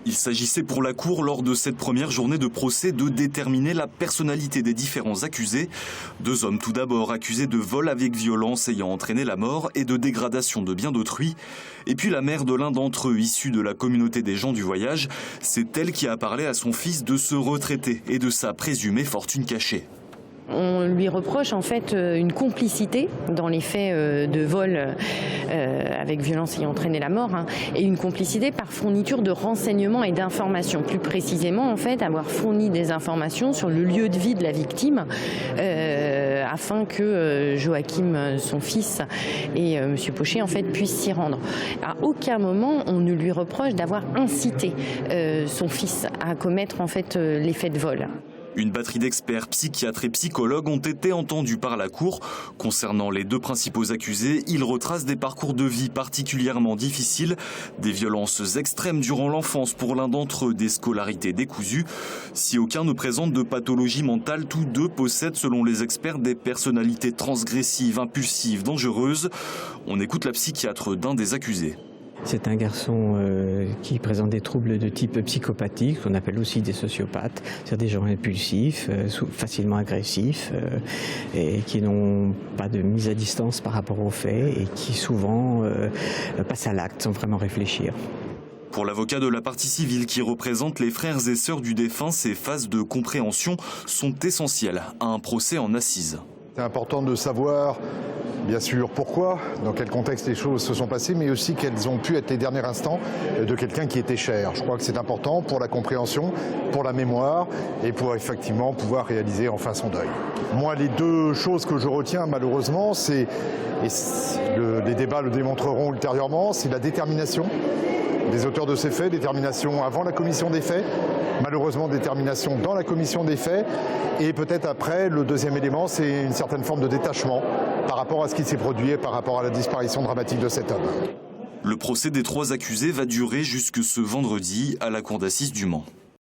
Il s'agissait pour la Cour, lors de cette première journée de procès, de déterminer la personnalité des différents accusés. 2 hommes tout d'abord accusés de vol avec violence ayant entraîné la mort et de dégradation de biens d'autrui. Et puis la mère de l'un d'entre eux, issue de la communauté des gens du voyage. C'est elle qui a parlé à son fils de se retraiter et de sa présumée fortune cachée. On lui reproche en fait une complicité dans les faits de vol avec violence ayant entraîné la mort, et une complicité par fourniture de renseignements et d'informations. Plus précisément, en fait, avoir fourni des informations sur le lieu de vie de la victime afin que Joachim, son fils, et M. Pochet en fait puissent s'y rendre. À aucun moment on ne lui reproche d'avoir incité son fils à commettre en fait les faits de vol. Une batterie d'experts, psychiatres et psychologues ont été entendus par la Cour. Concernant les 2 principaux accusés, ils retracent des parcours de vie particulièrement difficiles, des violences extrêmes durant l'enfance pour l'un d'entre eux, des scolarités décousues. Si aucun ne présente de pathologie mentale, tous 2 possèdent, selon les experts, des personnalités transgressives, impulsives, dangereuses. On écoute la psychiatre d'un des accusés. C'est un garçon qui présente des troubles de type psychopathique, qu'on appelle aussi des sociopathes, c'est-à-dire des gens impulsifs, facilement agressifs, et qui n'ont pas de mise à distance par rapport aux faits et qui souvent passent à l'acte sans vraiment réfléchir. Pour l'avocat de la partie civile qui représente les frères et sœurs du défunt, ces phases de compréhension sont essentielles à un procès en assises. C'est important de savoir, bien sûr, pourquoi, dans quel contexte les choses se sont passées, mais aussi quels ont pu être les derniers instants de quelqu'un qui était cher. Je crois que c'est important pour la compréhension, pour la mémoire et pour effectivement pouvoir réaliser enfin son deuil. Moi, les 2 choses que je retiens malheureusement, les débats le démontreront ultérieurement, c'est la détermination des auteurs de ces faits, détermination avant la commission des faits, malheureusement détermination dans la commission des faits, et peut-être après, le 2e élément, c'est une certaine forme de détachement par rapport à ce qui s'est produit et par rapport à la disparition dramatique de cet homme. Le procès des 3 accusés va durer jusque ce vendredi à la cour d'assises du Mans.